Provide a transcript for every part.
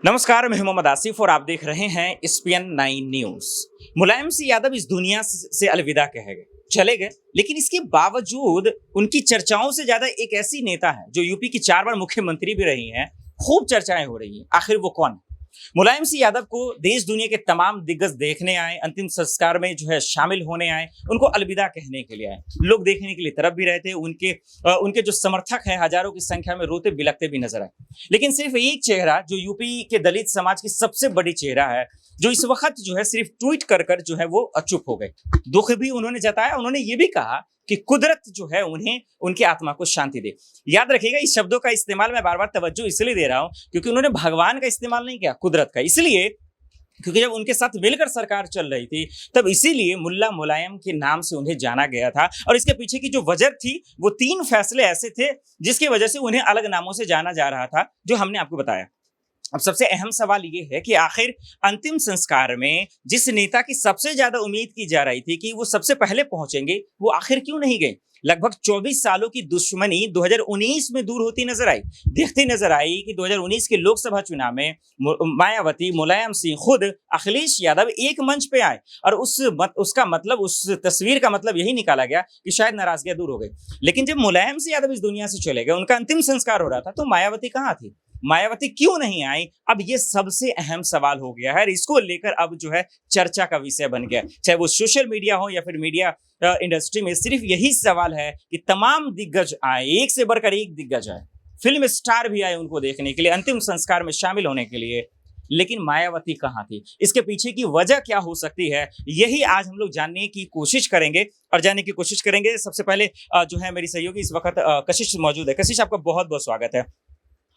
नमस्कार, मैं मोहम्मद आसिफ और आप देख रहे हैं एसपीएन 9 न्यूज। मुलायम सिंह यादव इस दुनिया से अलविदा कह गए, चले गए, लेकिन इसके बावजूद उनकी चर्चाओं से ज्यादा एक ऐसी नेता है जो यूपी की 4 बार मुख्यमंत्री भी रही हैं, खूब चर्चाएं हो रही हैं। आखिर वो कौन है? मुलायम सिंह यादव को देश दुनिया के तमाम दिग्गज देखने आए, अंतिम संस्कार में शामिल होने आए, उनको अलविदा कहने के लिए आए। लोग देखने के लिए तरफ भी रहे थे, उनके जो समर्थक हैं हजारों की संख्या में रोते बिलखते भी नजर आए। लेकिन सिर्फ एक चेहरा जो यूपी के दलित समाज की सबसे बड़ी चेहरा है, जो इस वक्त सिर्फ ट्वीट कर वो चुप हो गए। दुख भी उन्होंने जताया, उन्होंने ये भी कहा कि कुदरत उन्हें उनकी आत्मा को शांति दे। याद रखिएगा, इस शब्दों का इस्तेमाल मैं बार बार तवज्जो इसलिए दे रहा हूं क्योंकि उन्होंने भगवान का इस्तेमाल नहीं किया, कुदरत का। इसलिए क्योंकि जब उनके साथ मिलकर सरकार चल रही थी तब इसीलिए मुल्ला मुलायम के नाम से उन्हें जाना गया था। और इसके पीछे की जो वजह थी वो 3 फैसले ऐसे थे जिसकी वजह से उन्हें अलग नामों से जाना जा रहा था, जो हमने आपको बताया। अब सबसे अहम सवाल ये है कि आखिर अंतिम संस्कार में जिस नेता की सबसे ज्यादा उम्मीद की जा रही थी कि वो सबसे पहले पहुंचेंगे, वो आखिर क्यों नहीं गए? लगभग 24 सालों की दुश्मनी 2019 में दूर होती नजर आई। देखती नजर आई कि 2019 के लोकसभा चुनाव में मायावती, मुलायम सिंह, खुद अखिलेश यादव एक मंच पे आए और उस तस्वीर का मतलब यही निकाला गया कि शायद नाराजगियां दूर हो गई। लेकिन जब मुलायम सिंह यादव इस दुनिया से चले गए, उनका अंतिम संस्कार हो रहा था, तो मायावती कहाँ थी? मायावती क्यों नहीं आई? अब ये सबसे अहम सवाल हो गया है। इसको लेकर अब चर्चा का विषय बन गया, चाहे वो सोशल मीडिया हो या फिर मीडिया इंडस्ट्री में। सिर्फ यही सवाल है कि तमाम दिग्गज आए, एक से बढ़कर एक दिग्गज आए, फिल्म स्टार भी आए उनको देखने के लिए, अंतिम संस्कार में शामिल होने के लिए, लेकिन मायावती कहाँ थी? इसके पीछे की वजह क्या हो सकती है, यही आज हम लोग जानने की कोशिश करेंगे। और जानने की कोशिश करेंगे सबसे पहले मेरी सहयोगी इस वक्त कशिश मौजूद है। कशिश, आपका बहुत बहुत स्वागत है।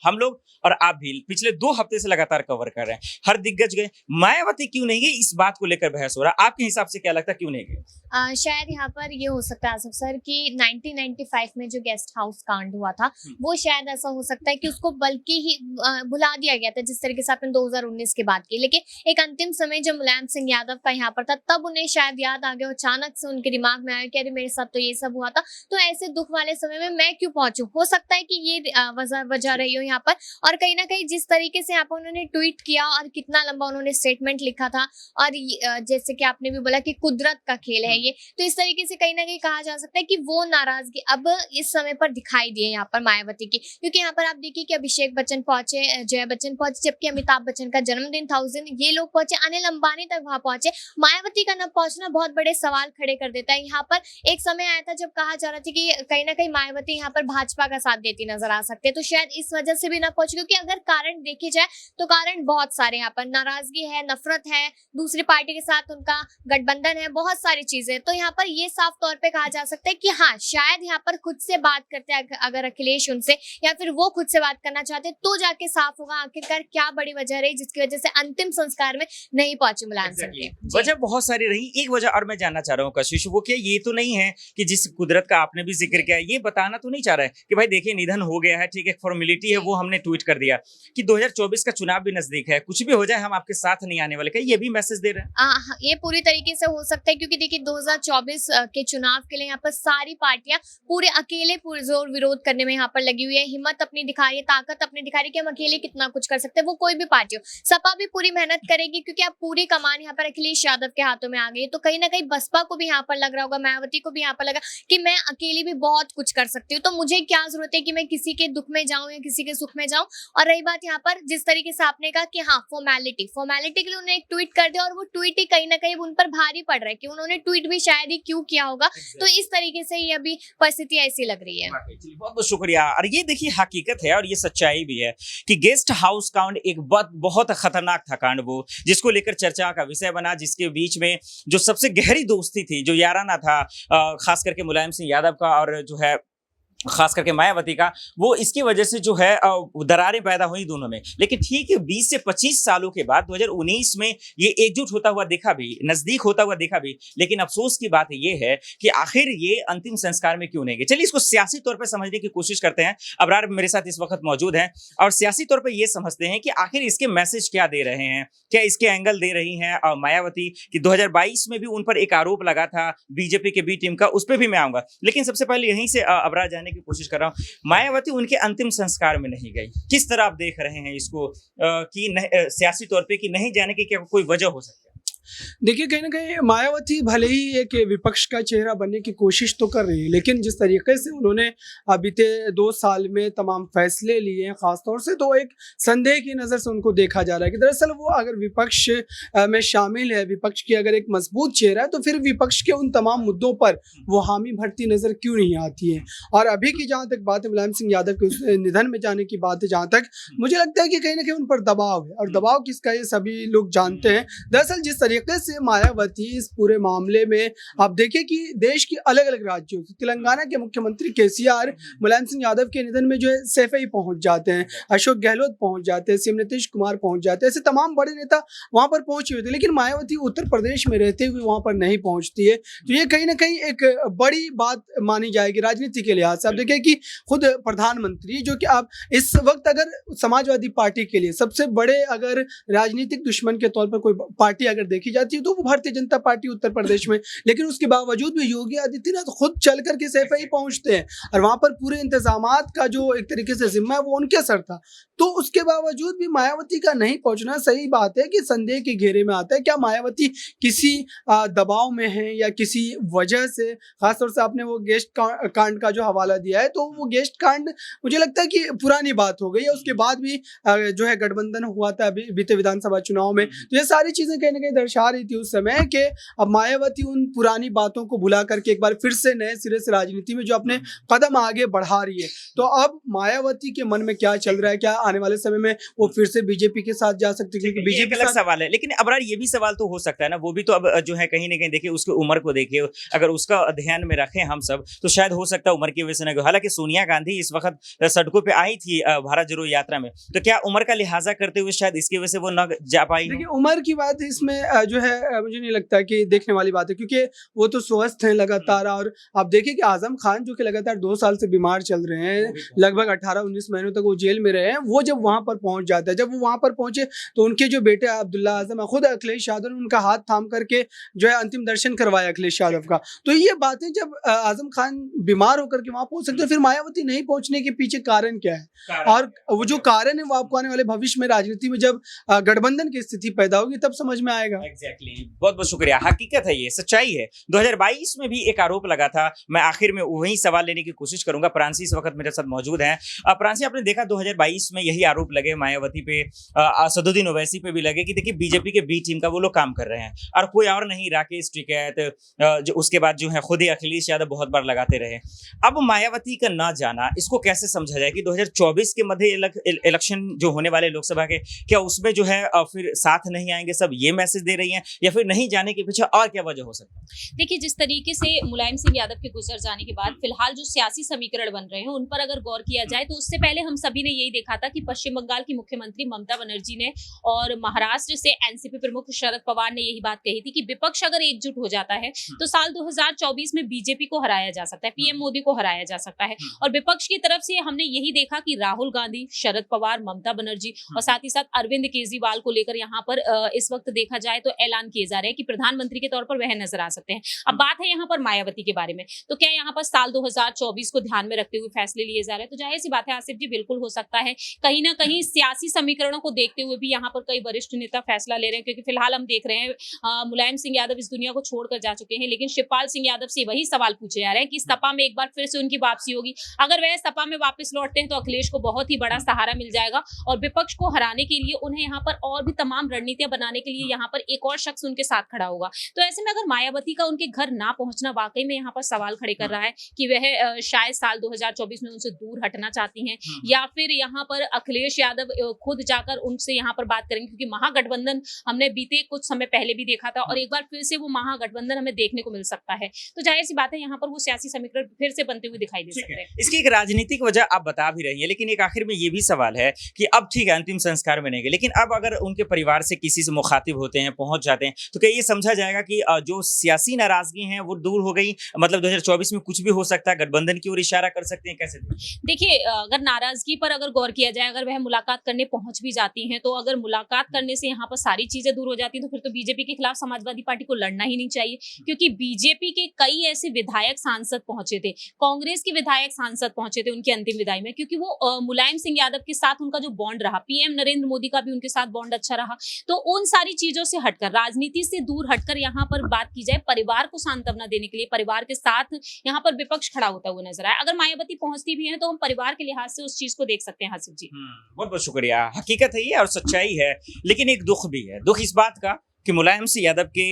हम लोग और आप भी पिछले 2 हफ्ते से लगातार कवर कर रहे हैं, हर दिग्गज गए, मायावती क्यों नहीं गई, इस बात को लेकर बहस हो रहा है। आपके हिसाब से क्या लगता है, क्यों नहीं गए? शायद यहाँ पर ये हो सकता है आसिफ सर कि 1995 में जो गेस्ट हाउस कांड हुआ था, वो शायद ऐसा हो सकता है कि उसको बल्कि ही भुला दिया गया था, जिस तरीके से आपने 2019 के बाद की। लेकिन एक अंतिम समय जब मुलायम सिंह यादव का यहाँ पर था, तब उन्हें शायद याद आ गया, अचानक से उनके दिमाग में आया कि अरे मेरे साथ तो ये सब हुआ था, तो ऐसे दुख वाले समय में मैं क्यों पहुंचूं। हो सकता है कि ये वजह रही हो यहाँ पर। और कहीं ना कहीं जिस तरीके से यहाँ पर उन्होंने ट्वीट किया और कितना लंबा उन्होंने स्टेटमेंट लिखा था, और जैसे कि आपने भी बोला कि कुदरत का खेल है ये, तो इस तरीके से कहीं ना कहीं कहा जा सकता है कि वो नाराजगी अब इस समय पर दिखाई दी है यहाँ पर मायावती की। क्योंकि यहाँ पर आप देखिए कि अभिषेक बच्चन पहुंचे, जया बच्चन पहुंचे, जबकि अमिताभ बच्चन का जन्मदिन था उस दिन, ये लोग पहुंचे, अनिल अंबानी तक वहां पहुंचे। मायावती का न पहुंचना बहुत बड़े सवाल खड़े कर देता है। यहाँ पर एक समय आया था जब कहा जा रहा था कि कहीं ना कहीं मायावती यहाँ पर भाजपा का साथ देती नजर आ सकती है, तो शायद इस वजह से भी ना पहुंचे। क्योंकि अगर कारण देखे जाए तो कारण बहुत सारे, यहाँ पर नाराजगी है, नफरत है, दूसरी पार्टी के साथ उनका गठबंधन है, बहुत सारी चीजें। तो यहाँ पर ये साफ तौर पे कहा जा सकता है कि हाँ, शायद यहाँ पर खुद से बात करते हैं अगर अखिलेश उनसे, या फिर वो खुद से बात करना चाहते तो जाके साफ होगा आखिरकार क्या बड़ी वजह रही जिसकी वजह से अंतिम संस्कार में नहीं पहुंचे मुलायम सिंह। वजह बहुत सारी रही, एक वजह और मैं जानना चाह रहा हूँ कशिश, वो क्या ये तो नहीं है कि जिस कुदरत का आपने भी जिक्र किया, ये बताना तो नहीं चाह रहा है कि भाई देखिए निधन हो गया है, ठीक है, फॉर्मेलिटी है, वो हमने ट्वीट कर दिया कि 2024 का चुनाव भी नजदीक है, कुछ भी हो जाए हम आपके साथ नहीं आने वाले, क्या ये भी मैसेज दे रहे हैं? ये पूरी तरीके से हो सकता है, क्योंकि देखिए 2024 के चुनाव के लिए यहाँ पर सारी पार्टियां पूरे अकेले पुरजोर विरोध करने में यहाँ पर लगी हुई है, हिम्मत अपनी दिखा रही है, ताकत अपनी दिखा रही है कि हम अकेले कितना कुछ कर सकते हैं। वो कोई भी पार्टी हो, सपा भी पूरी मेहनत करेगी क्योंकि अब पूरी कमान यहाँ पर अखिलेश यादव के हाथों में आ गई है। तो कहीं ना कहीं बसपा को भी यहाँ पर लग रहा होगा, मायावती को भी यहाँ पर लगा कि मैं अकेली भी बहुत कुछ कर सकती हूँ, तो मुझे क्या जरूरत है कि मैं किसी के दुख में जाऊं या किसी के सुख में जाऊं। और रही बात यहाँ पर जिस तरीके से आपने कहा कि हाँ, फॉर्मेलिटी के लिए उन्होंने एक ट्वीट कर दिया, और वो ट्वीट ही कहीं ना कहीं उन पर भारी पड़ रहा है कि उन्होंने ट्वीट भी शायद ही क्यों किया होगा। तो इस तरीके से ये अभी परिस्थिति ऐसी लग रही है। बहुत बहुत शुक्रिया। और ये देखिए हकीकत है और ये सच्चाई भी है कि गेस्ट हाउस कांड एक बहुत खतरनाक था कांड, वो जिसको लेकर चर्चा का विषय बना, जिसके बीच में जो सबसे गहरी दोस्ती थी, जो याराना था, खास करके मुलायम सिंह यादव का और खास करके मायावती का, वो इसकी वजह से दरारें पैदा हुई दोनों में। लेकिन ठीक 20 से 25 सालों के बाद 2019 में ये एकजुट होता हुआ देखा भी, नजदीक होता हुआ देखा भी। लेकिन अफसोस की बात ये है कि आखिर ये अंतिम संस्कार में क्यों नहीं गए। चलिए इसको सियासी तौर पर समझने की कोशिश करते हैं। अबरार मेरे साथ इस वक्त मौजूद हैं और सियासी तौर पर यह समझते हैं कि आखिर इसके मैसेज क्या दे रहे हैं, क्या इसके एंगल दे रही हैं मायावती कि 2022 में भी उन पर एक आरोप लगा था बीजेपी के बी टीम का, उस पर भी मैं आऊंगा। लेकिन सबसे पहले यहीं से अबरार जाने की कोशिश कर रहा हूँ, मायावती उनके अंतिम संस्कार में नहीं गई। किस तरह आप देख रहे हैं इसको कि सियासी तौर पे कि नहीं जाने की क्या कोई वजह हो सकती है? देखिए, कहीं न कहीं मायावती भले ही एक विपक्ष का चेहरा बनने की कोशिश तो कर रही है, लेकिन जिस तरीके से उन्होंने बीते 2 साल में तमाम फैसले लिए हैं, ख़ास तौर से तो एक संदेह की नज़र से उनको देखा जा रहा है कि दरअसल वो अगर विपक्ष में शामिल है, विपक्ष की अगर एक मजबूत चेहरा है, तो फिर विपक्ष के उन तमाम मुद्दों पर वो हामी भरती नज़र क्यों नहीं आती है। और अभी की जहाँ तक बात है मुलायम सिंह यादव के उस निधन में जाने की बात है, जहाँ तक मुझे लगता है कि कहीं न कहीं उन पर दबाव है, और दबाव किसका ये सभी लोग जानते हैं। दरअसल जिस तरीके से मायावती इस पूरे मामले में, आप देखिए कि देश के अलग अलग राज्यों से तेलंगाना के मुख्यमंत्री केसीआर मुलायम सिंह यादव के निधन में जो है सैफे ही पहुंच जाते हैं, अशोक गहलोत पहुंच जाते हैं, सीएम नीतीश कुमार पहुंच जाते हैं, ऐसे तमाम बड़े नेता वहां पर पहुंचे हुए थे, लेकिन मायावती उत्तर प्रदेश में रहते हुए वहां पर नहीं पहुंचती है। तो ये कहीं ना कहीं एक बड़ी बात मानी जाएगी राजनीति के लिहाज से। आप देखिए कि खुद प्रधानमंत्री, जो कि आप इस वक्त अगर समाजवादी पार्टी के लिए सबसे बड़े अगर राजनीतिक दुश्मन के तौर पर कोई पार्टी अगर देखी जाती है तो वो भारतीय जनता पार्टी उत्तर प्रदेश में, लेकिन उसके बावजूद भी योगी आदित्यनाथ खुद चल करके सैफई पहुंचते हैं, और वहां पर पूरे इंतजामात का जो एक तरीके से जिम्मा है वो उनके सर था। तो उसके बावजूद भी मायावती का नहीं पहुंचना, सही बात है कि संदेह के घेरे में आता है। क्या मायावती किसी दबाव में है या किसी वजह से? खासतौर से आपने वो गेस्ट कांड का जो हवाला दिया है, तो वो गेस्ट कांड मुझे लगता है कि पुरानी बात हो गई है। उसके बाद भी जो है गठबंधन हुआ था बीते विधानसभा चुनाव में, तो ये सारी चीजें कहीं ना कहीं दर्शा रही थी उस समय कि अब मायावती उन पुरानी बातों को भुला करके एक बार फिर से नए सिरे से राजनीति में जो अपने कदम आगे बढ़ा रही है। तो अब मायावती के मन में क्या चल रहा है, क्या आने वाले समय में वो फिर से बीजेपी के साथ जा सकती है? क्योंकि बीजेपी अलग सवाल है, लेकिन अबरार ये भी सवाल तो हो सकता है ना, वो भी तो अब जो है कहीं ना कहीं देखिए उसकी उम्र को देखिए, अगर उसका ध्यान में रखें हम सब, तो शायद हो सकता है उम्र की वजह से ना। हालांकि सोनिया गांधी इस वक्त सड़कों पे आई थी भारत जोड़ो यात्रा में, तो क्या उम्र का लिहाजा करते हुए शायद इसकी वजह से वो न जा पाई? देखिए, उम्र की बात इसमें जो है मुझे नहीं लगता कि देखने वाली बात है, क्योंकि वो तो स्वस्थ हैं लगातार। और आप देखिए कि आजम खान जो कि लगातार 2 साल से बीमार चल रहे हैं, लगभग 18-19 महीनों तक वो जेल में रहे हैं, वो जब वहां पर पहुंच जाता है, जब वो वहां पर पहुंचे तो उनके जो बेटे अब्दुल्ला आजम, खुद अखिलेश यादव ने उनका हाथ थाम करके जो है अंतिम दर्शन करवाया अखिलेश यादव का। तो ये बातें जब आजम खान बीमार होकर के वहां पहुंच सकते हैं, फिर मायावती नहीं पहुंचने के पीछे कारण क्या है? और वो जो कारण है वो आपको आने वाले भविष्य में राजनीति में जब गठबंधन की स्थिति पैदा होगी तब समझ में आएगा। एग्जैक्टली, बहुत बहुत शुक्रिया। हकीकत है, ये सच्चाई है। 2022 में भी एक आरोप लगा था। मैं आखिर में वही सवाल लेने की कोशिश करूंगा। प्रांसी इस वक्त मेरे साथ मौजूद हैं। प्रांसी, आपने देखा 2022 में यही आरोप लगे मायावती पे, असदुद्दीन ओवैसी पे भी लगे कि देखिए बीजेपी के बी टीम का वो लोग काम कर रहे हैं, और कोई और नहीं, राकेश टिकैत, जो उसके बाद जो है खुद ही अखिलेश यादव बहुत बार लगाते रहे। अब मायावती का ना जाना, इसको कैसे समझा जाए कि 2024 के मध्य इलेक्शन जो होने वाले लोकसभा के, क्या उसमें जो है फिर साथ नहीं आएंगे सब, ये मैसेज दे रही हैं, या फिर नहीं जाने के पीछे और क्या वजह हो सकता है? देखिए, जिस तरीके से मुलायम सिंह यादव के गुजर जाने के बाद फिलहाल जो सियासी समीकरण बन रहे हैं उन पर अगर गौर किया जाए, तो उससे पहले हम सभी ने यही देखा था कि पश्चिम बंगाल की मुख्यमंत्री ममता बनर्जी ने और महाराष्ट्र से एनसीपी प्रमुख शरद पवार ने यही बात कही थी कि विपक्ष अगर एकजुट हो जाता है तो साल 2024 में बीजेपी को हराया जा सकता है, पीएम मोदी को हराया जा सकता है। और विपक्ष की तरफ से हमने यही देखा कि राहुल गांधी, शरद पवार, ममता बनर्जी और साथ ही साथ अरविंद केजरीवाल को लेकर यहाँ पर इस वक्त देखा जाए तो ऐलान किए जा रहे हैं कि प्रधानमंत्री के तौर पर वह नजर आ सकते हैं। अब बात है यहाँ पर मायावती के बारे में, तो क्या यहाँ पर साल 2024 को ध्यान में रखते हुए फैसले लिए जा रहे हैं? तो जाहिर सी बात है आसिफ जी, बिल्कुल हो सकता है। कहीं ना कहीं सियासी समीकरणों को देखते हुए भी यहाँ पर कई वरिष्ठ नेता फैसला ले रहे हैं, क्योंकि फिलहाल हम देख रहे हैं मुलायम सिंह यादव इस दुनिया को छोड़कर जा चुके हैं, लेकिन शिवपाल सिंह यादव से वही सवाल पूछे जा रहे हैं कि सपा में एक बार फिर से उनकी वापसी होगी। अगर वह सपा में वापस लौटते हैं तो अखिलेश को बहुत ही बड़ा सहारा मिल जाएगा, और विपक्ष को हराने के लिए उन्हें यहाँ पर और भी तमाम रणनीतियां बनाने के लिए यहाँ पर एक और शख्स उनके साथ खड़ा होगा। तो ऐसे में अगर मायावती का उनके घर ना पहुंचना वाकई में यहाँ पर सवाल खड़े कर रहा है कि वह शायद साल 2024 में उनसे दूर हटना चाहती हैं, या फिर यहाँ पर अखिलेश यादव खुद जाकर उनसे यहाँ पर बात करेंगे, क्योंकि महागठबंधन हमने बीते कुछ समय पहले भी देखा था और एक बार फिर से वो महागठबंधन हमें देखने को मिल सकता है। तो जाहिर सी बात है यहाँ पर वो सियासी समीकरण फिर से बनते हुए दिखाई दे सकते हैं। इसकी एक राजनीतिक वजह आप बता भी रही है, लेकिन एक आखिर में ये भी सवाल है कि अब ठीक है अंतिम संस्कार में नहीं गए, लेकिन अब अगर उनके परिवार से किसी से मुखातिब होते हैं, पहुंच जाते हैं, तो क्या ये समझा जाएगा कि जो सियासी नाराजगी है वो दूर हो गई, मतलब 2024 में कुछ भी हो सकता है, गठबंधन की ओर इशारा कर सकते हैं, कैसे? देखिए अगर नाराजगी पर अगर गौर किया जाए, अगर वह मुलाकात करने पहुंच भी जाती हैं, तो अगर मुलाकात करने से यहाँ पर सारी चीजें दूर हो जाती हैं, तो फिर तो बीजेपी के खिलाफ समाजवादी पार्टी को लड़ना ही नहीं चाहिए, क्योंकि बीजेपी के कई ऐसे विधायक सांसद पहुंचे थे, कांग्रेस के विधायक सांसद पहुंचे थे उनकी अंतिम विदाई में, क्योंकि वो मुलायम सिंह यादव के साथ उनका जो बॉन्ड रहा, पीएम नरेंद्र मोदी का भी उनके साथ बॉन्ड अच्छा रहा, तो उन सारी चीजों से हटकर, राजनीति से दूर हटकर यहाँ पर बात की जाए, परिवार को सांत्वना देने के लिए, परिवार के साथ यहाँ पर विपक्ष खड़ा होता हुआ नजर आया। अगर मायावती पहुंचती भी है तो हम परिवार के लिहाज से उस चीज को देख सकते हैं। हासिफ जी, बहुत बहुत शुक्रिया। हकीकत है ये और सच्चाई है, लेकिन एक दुख भी है। दुख इस बात का कि मुलायम सिंह यादव के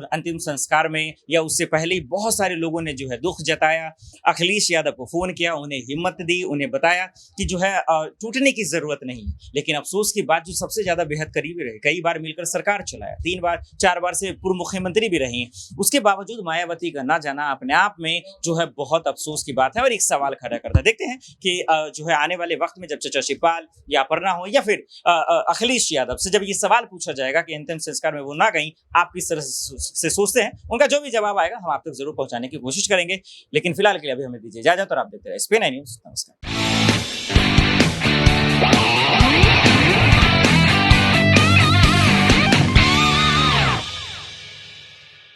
अंतिम संस्कार में या उससे पहले ही बहुत सारे लोगों ने जो है दुख जताया, अखिलेश यादव को फोन किया, उन्हें हिम्मत दी, उन्हें बताया कि जो है टूटने की जरूरत नहीं है। लेकिन अफसोस की बात, जो सबसे ज्यादा बेहद करीबी रहे, कई बार मिलकर सरकार चलाया, 3 बार 4 बार से पूर्व मुख्यमंत्री भी रही, उसके बावजूद मायावती का ना जाना अपने आप में जो है बहुत अफसोस की बात है और एक सवाल खड़ा करता है। देखते हैं कि जो है आने वाले वक्त में जब चाचा शिवपाल या अपर्णा हो या फिर अखिलेश यादव से जब ये सवाल पूछा जाएगा कि अंतिम संस्कार में वो ना गई, आप किस तरह से सोचते हैं, उनका जो भी जवाब आएगा हम आप तक जरूर पहुंचाने की कोशिश करेंगे। लेकिन फिलहाल के लिए अभी हमें दीजिए इजाजत और आप देखते रहिए SPN9 न्यूज़। नमस्कार।